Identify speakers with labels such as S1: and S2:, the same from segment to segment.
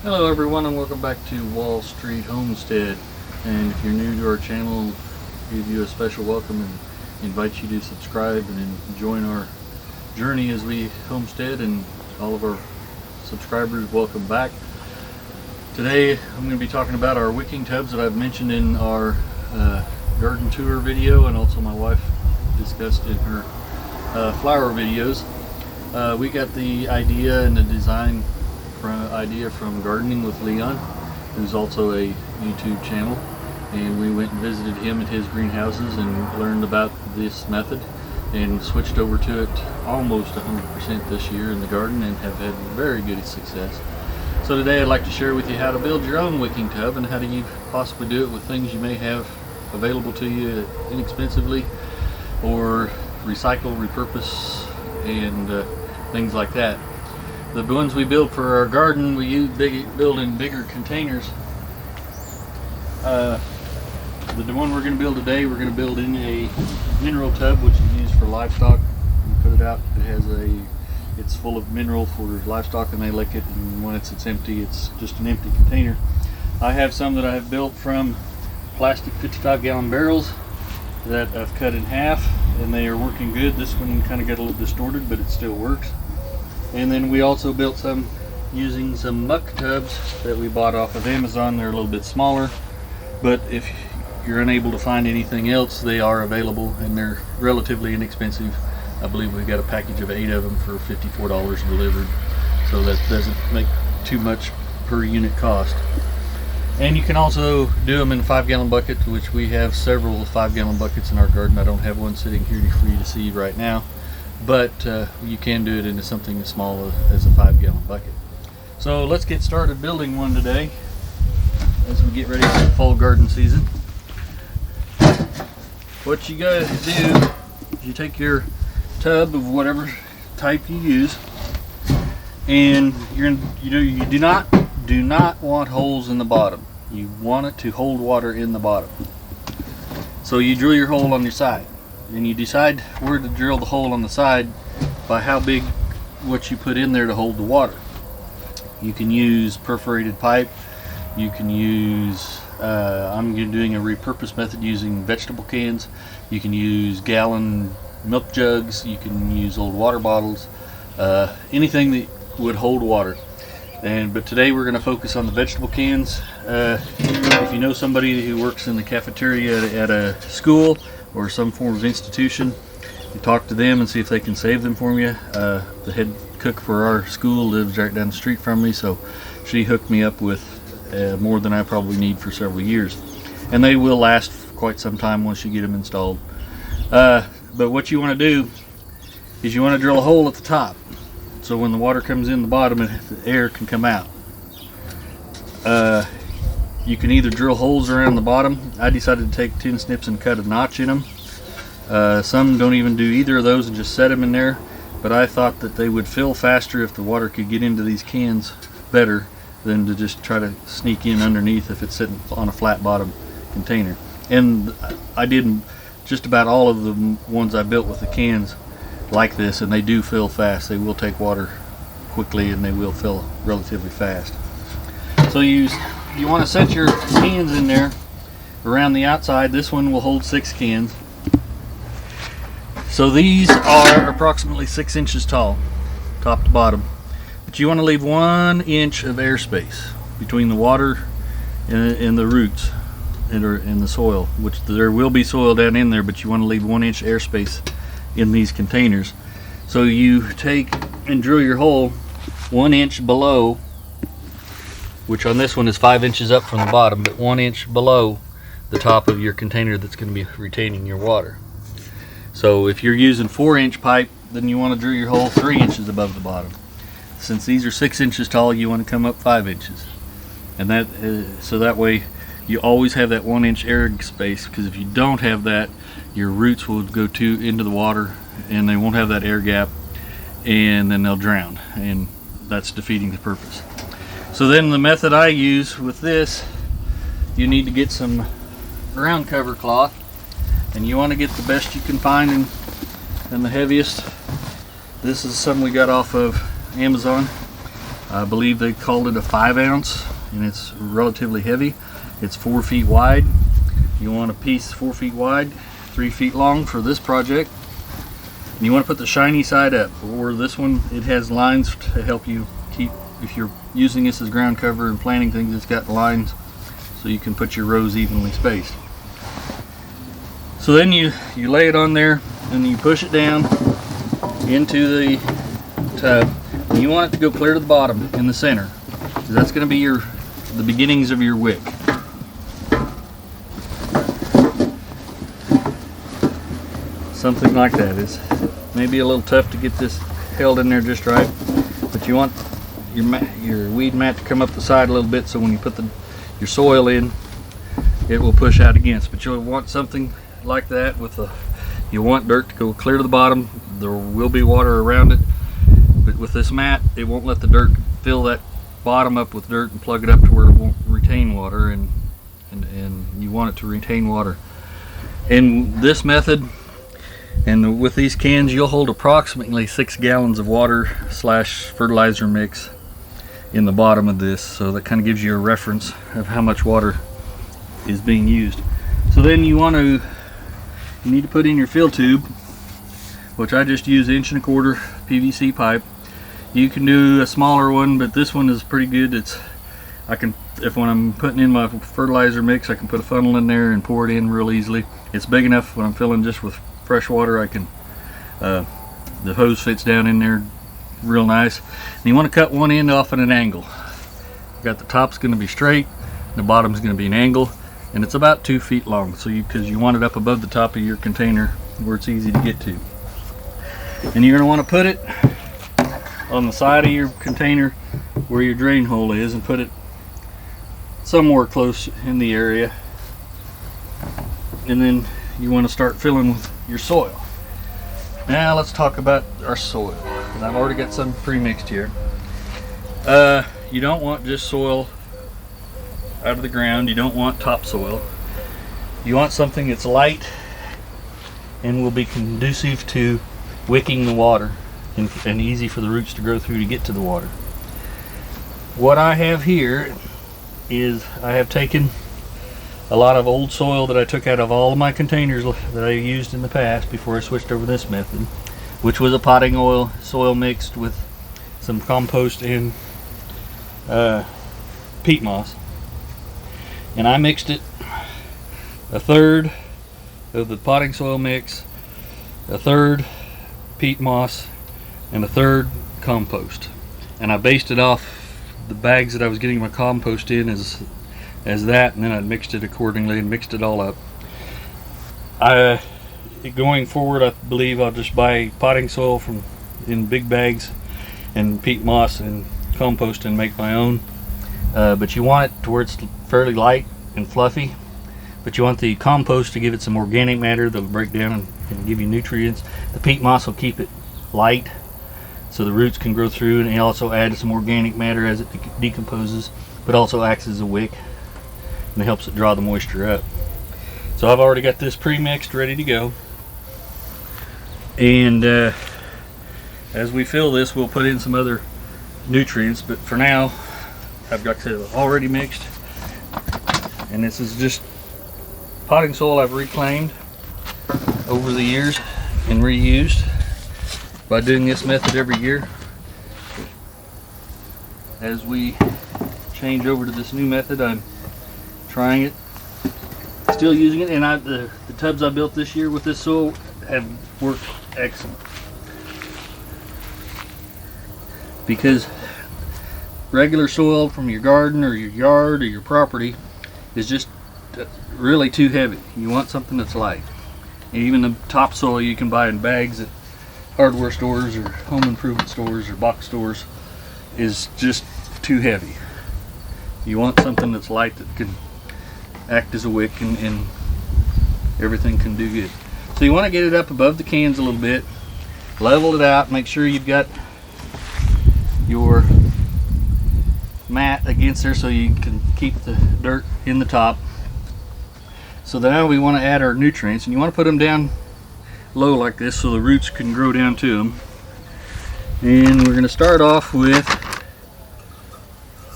S1: Hello everyone, and welcome back to Wall Street Homestead. And if you're new to our channel, give you a special welcome and invite you to subscribe and join our journey as we homestead. And all of our subscribers, welcome back. Today I'm going to be talking about our wicking tubs that I've mentioned in our garden tour video, and also my wife discussed in her flower videos. We got the idea and the design idea from Gardening with Leon, who's also a YouTube channel, and we went and visited him at his greenhouses and learned about this method and switched over to it almost 100% this year in the garden and have had very good success. So today I'd like to share with you how to build your own wicking tub and how do you possibly do it with things you may have available to you inexpensively, or recycle, repurpose, and things like that. The ones we build for our garden, we build in bigger containers. The one we're going to build today, we're going to build in a mineral tub, which is used for livestock. You put it out, it's full of mineral for livestock, and they lick it, and when it's empty, it's just an empty container. I have some that I have built from plastic 55-gallon barrels that I've cut in half, and they are working good. This one kind of got a little distorted, but it still works. And then we also built some using some muck tubs that we bought off of Amazon. They're a little bit smaller, but if you're unable to find anything else, they are available and they're relatively inexpensive. I believe we got a package of 8 of them for $54 delivered, so that doesn't make too much per unit cost. And you can also do them in a 5-gallon bucket, which we have several 5-gallon buckets in our garden. I don't have one sitting here for you to see right now, but you can do it into something as small as a 5-gallon bucket. So let's get started building one today as we get ready for the fall garden season. What you gotta do is you take your tub of whatever type you use, and you do not want holes in the bottom. You want it to hold water in the bottom. So you drill your hole on your side, and you decide where to drill the hole on the side by how big what you put in there to hold the water. You can use perforated pipe. You can use I'm doing a repurpose method using vegetable cans. You can use gallon milk jugs. You can use old water bottles, anything that would hold water. But today we're going to focus on the vegetable cans. If you know somebody who works in the cafeteria at a school or some form of institution, you talk to them and see if they can save them for you. The head cook for our school lives right down the street from me, so she hooked me up with more than I probably need for several years. And they will last for quite some time once you get them installed. But what you want to do is you want to drill a hole at the top, so when the water comes in the bottom, the air can come out. You can either drill holes around the bottom. I decided to take tin snips and cut a notch in them. Some don't even do either of those and just set them in there, but I thought that they would fill faster if the water could get into these cans better than to just try to sneak in underneath if it's sitting on a flat bottom container. And I did just about all of the ones I built with the cans like this, and they do fill fast. They will take water quickly and they will fill relatively fast. So you want to set your cans in there around the outside. This one will hold 6 cans. So these are approximately 6 inches tall, top to bottom. But you want to leave 1 inch of airspace between the water and the roots and the soil, which there will be soil down in there, but you want to leave 1 inch airspace in these containers. So you take and drill your hole 1 inch below, which on this one is 5 inches up from the bottom, but 1 inch below the top of your container that's going to be retaining your water. So if you're using 4-inch pipe, then you want to drill your hole 3 inches above the bottom. Since these are 6 inches tall, you want to come up 5 inches, and so that way you always have that 1 inch air space, because if you don't have that, your roots will go into the water and they won't have that air gap, and then they'll drown, and that's defeating the purpose. So then the method I use with this, you need to get some ground cover cloth, and you want to get the best you can find and the heaviest. This is some we got off of Amazon. I believe they called it a 5 ounce, and it's relatively heavy. It's 4 feet wide. You want a piece 4 feet wide, 3 feet long for this project. And you want to put the shiny side up. Or this one, it has lines to help you keep, if you're using this as ground cover and planting things, it's got lines so you can put your rows evenly spaced. So then you lay it on there and you push it down into the tub. And you want it to go clear to the bottom in the center, because that's going to be the beginnings of your wick. Something like that. Is maybe a little tough to get this held in there just right, but you want your weed mat to come up the side a little bit, so when you put your soil in, it will push out against. But you'll want something like that you want dirt to go clear to the bottom. There will be water around it, but with this mat, it won't let the dirt fill that bottom up with dirt and plug it up to where it won't retain water, and you want it to retain water. In this method, and with these cans, you'll hold approximately 6 gallons of water / fertilizer mix in the bottom of this, so that kind of gives you a reference of how much water is being used. So then you need to put in your fill tube, which I just use 1 1/4 PVC pipe. You can do a smaller one, but this one is pretty good. If when I'm putting in my fertilizer mix, I can put a funnel in there and pour it in real easily. It's big enough when I'm filling just with fresh water. The hose fits down in there real nice. And you want to cut one end off at an angle. The top's going to be straight, the bottom's going to be an angle, and it's about 2 feet long. So because you want it up above the top of your container where it's easy to get to. And you're going to want to put it on the side of your container where your drain hole is, and put it somewhere close in the area. And then you want to start filling with your soil. Now let's talk about our soil, because I've already got some pre-mixed here. You don't want just soil out of the ground. You don't want topsoil. You want something that's light and will be conducive to wicking the water, and easy for the roots to grow through to get to the water. What I have here is I have taken a lot of old soil that I took out of all of my containers that I used in the past before I switched over this method, which was a potting soil mixed with some compost and peat moss. And I mixed it 1/3 of the potting soil mix, 1/3 peat moss, and 1/3 compost. And I based it off the bags that I was getting my compost in as that, and then I mixed it accordingly and mixed it all up. Going forward, I believe I'll just buy potting soil in big bags, and peat moss and compost, and make my own. But you want it to where it's fairly light and fluffy, but you want the compost to give it some organic matter that'll break down and give you nutrients. The peat moss will keep it light so the roots can grow through, and it also adds some organic matter as it decomposes, but also acts as a wick, and it helps it draw the moisture up. So I've already got this pre-mixed, ready to go. And as we fill this, we'll put in some other nutrients, but for now I've got it already mixed. And this is just potting soil I've reclaimed over the years and reused by doing this method every year. As we change over to this new method, I'm trying it, still using it, and the tubs I built this year with this soil have worked excellent. Because regular soil from your garden or your yard or your property is just really too heavy. You want something that's light. And even the topsoil you can buy in bags at hardware stores or home improvement stores or box stores is just too heavy. You want something that's light that can act as a wick, and everything can do good. So you want to get it up above the cans a little bit, level it out, make sure you've got your mat against there so you can keep the dirt in the top. So now we want to add our nutrients, and you want to put them down low like this so the roots can grow down to them. And we're going to start off with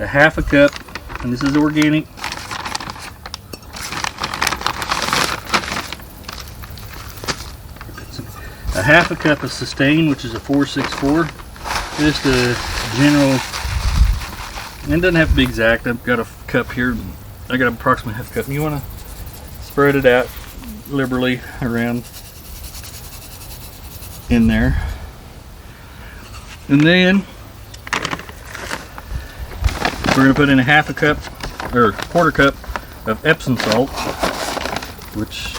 S1: a half a cup, and this is organic, a half a cup of Sustain, which is a 464. Just a general, and it doesn't have to be exact. I've got a cup here. I got approximately half a cup. And you want to spread it out liberally around in there. And then we're going to put in a half a cup or quarter cup of Epsom salt, which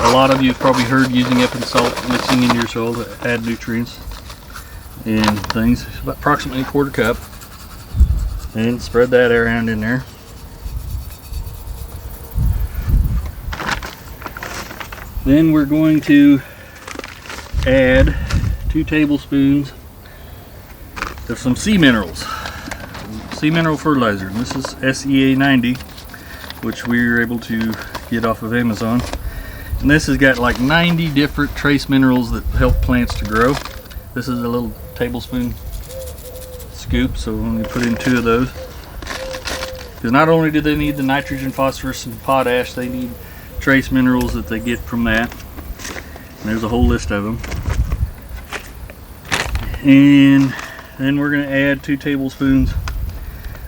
S1: a lot of you have probably heard using Epsom salt mixing into your soil to add nutrients and things. It's about approximately a quarter cup, and spread that around in there. Then we're going to add 2 tablespoons of some sea minerals, sea mineral fertilizer. And this is SEA 90, which we were able to get off of Amazon. And this has got like 90 different trace minerals that help plants to grow. This is a little tablespoon scoop, so I'm going to put in 2 of those. Because not only do they need the nitrogen, phosphorus, and potash, they need trace minerals that they get from that. And there's a whole list of them. And then we're going to add 2 tablespoons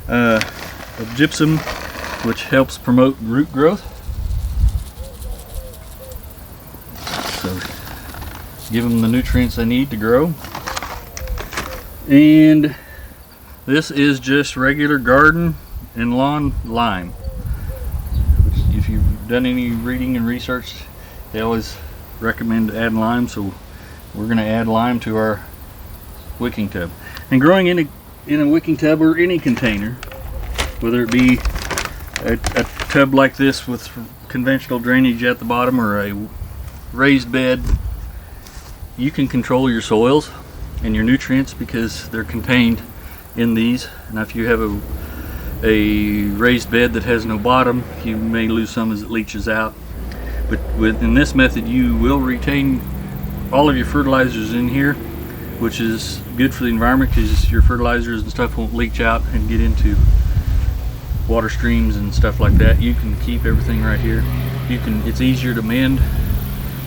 S1: of gypsum, which helps promote root growth. So give them the nutrients they need to grow. And this is just regular garden and lawn lime. Which, if you've done any reading and research, they always recommend adding lime, so we're going to add lime to our wicking tub. And growing in a wicking tub or any container, whether it be a tub like this with conventional drainage at the bottom or a raised bed, you can control your soils and your nutrients because they're contained in these. Now if you have a raised bed that has no bottom, you may lose some as it leaches out. But in this method, you will retain all of your fertilizers in here, which is good for the environment because your fertilizers and stuff won't leach out and get into water streams and stuff like that. You can keep everything right here. It's easier to mend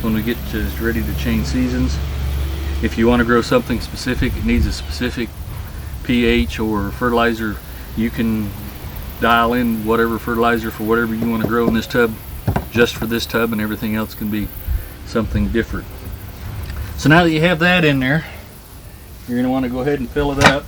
S1: when we get ready to change seasons. If you want to grow something specific, it needs a specific pH or fertilizer, you can dial in whatever fertilizer for whatever you want to grow in this tub, just for this tub, and everything else can be something different. So now that you have that in there, you're going to want to go ahead and fill it up.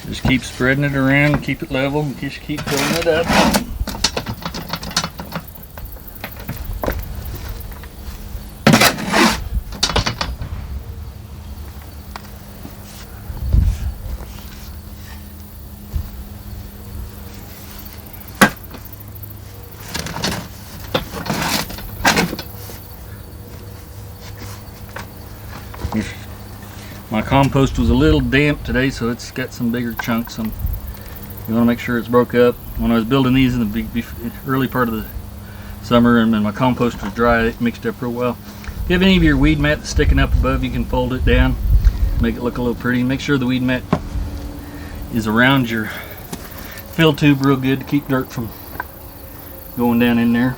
S1: Just keep spreading it around, keep it level, and just keep filling it up. My compost was a little damp today, so it's got some bigger chunks. You want to make sure it's broke up. When I was building these in the early part of the summer, and then my compost was dry, it mixed up real well. If you have any of your weed mat that's sticking up above, you can fold it down, make it look a little pretty. Make sure the weed mat is around your fill tube real good to keep dirt from going down in there.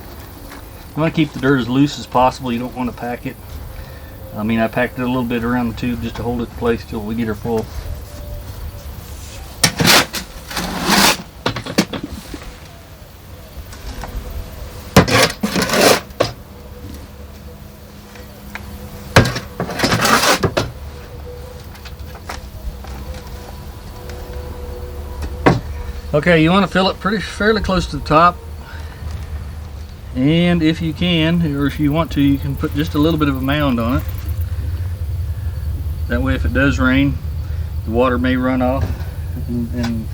S1: You want to keep the dirt as loose as possible. You don't want to pack it. I packed it a little bit around the tube just to hold it in place till we get her full. Okay, you want to fill it fairly close to the top. And if you can, or if you want to, you can put just a little bit of a mound on it. That way if it does rain, the water may run off and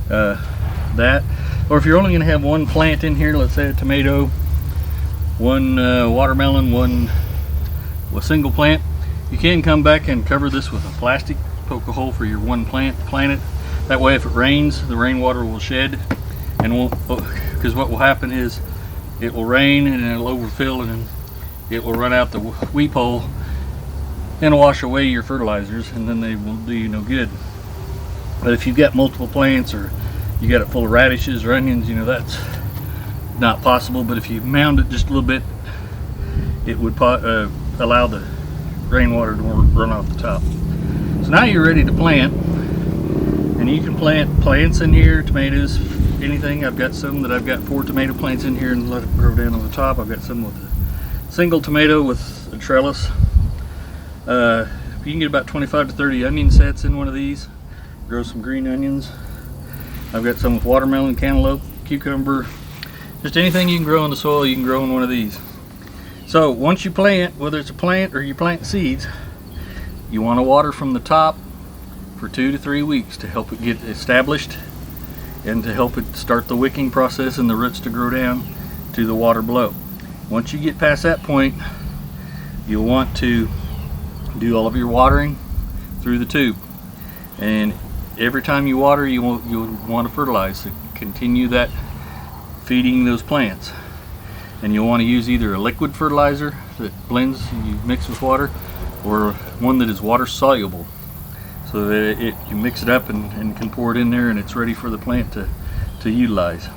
S1: that. Or if you're only going to have one plant in here, let's say a tomato, one watermelon, one a single plant. You can come back and cover this with a plastic, poke a hole for your one plant, plant it. That way if it rains, the rainwater will shed and won't, because what will happen is it will rain and it'll overfill and it will run out the weep hole and wash away your fertilizers, and then they will do you no good. But if you've got multiple plants or you got it full of radishes or onions, you know, that's not possible. But if you mound it just a little bit, it would allow the rainwater to run off the top. So now you're ready to plant, and you can plant plants in here, tomatoes, anything. I've got some that I've got 4 tomato plants in here and let it grow down on the top. I've got some with a single tomato with a trellis. You can get about 25 to 30 onion sets in one of these. Grow some green onions. I've got some with watermelon, cantaloupe, cucumber, just anything you can grow in the soil, you can grow in one of these. So once you plant, whether it's a plant or you plant seeds, you want to water from the top for 2 to 3 weeks to help it get established and to help it start the wicking process and the roots to grow down to the water below. Once you get past that point, you'll want to do all of your watering through the tube, and every time you water you'll want to fertilize to continue that feeding those plants. And you'll want to use either a liquid fertilizer that blends and you mix with water, or one that is water soluble, so that you mix it up and can pour it in there and it's ready for the plant to utilize.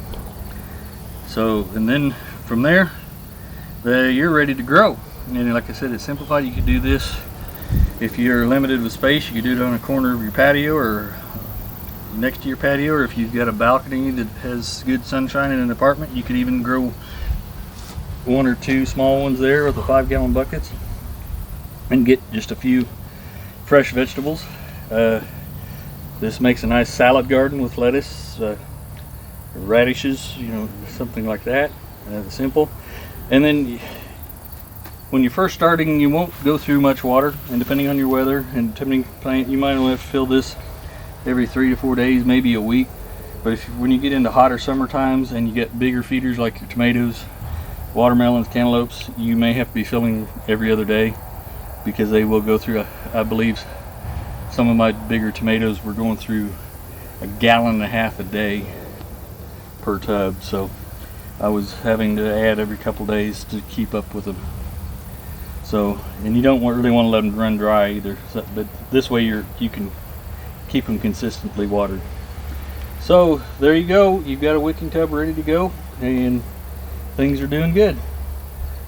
S1: So, and then from there you're ready to grow. And like I said, it's simplified. You could do this if you're limited with space. You could do it on a corner of your patio or next to your patio, or if you've got a balcony that has good sunshine in an apartment, you could even grow 1 or 2 small ones there with the 5-gallon buckets and get just a few fresh vegetables. This makes a nice salad garden with lettuce, radishes, you know, something like that. Simple. And then when you're first starting, you won't go through much water, and depending on your weather and depending plant, you might only have to fill this every 3 to 4 days, maybe a week. But when you get into hotter summer times and you get bigger feeders like your tomatoes, watermelons, cantaloupes, you may have to be filling every other day, because they will go through, I believe some of my bigger tomatoes were going through 1.5 gallons a day per tub. So I was having to add every couple days to keep up with them. So, and you don't really want to let them run dry either. So, but this way you can keep them consistently watered. So there you go. You've got a wicking tub ready to go, and things are doing good.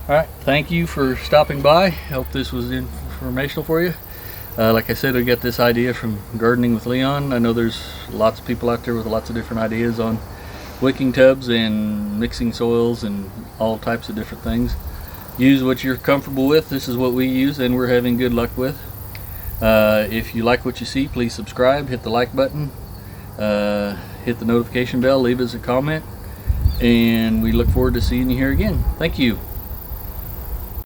S1: All right, thank you for stopping by. Hope this was informational for you. Like I said, I got this idea from Gardening with Leon. I know there's lots of people out there with lots of different ideas on wicking tubs and mixing soils and all types of different things. Use what you're comfortable with. This is what we use and we're having good luck with. If you like what you see, please subscribe, hit the like button, hit the notification bell, leave us a comment, and we look forward to seeing you here again. Thank you.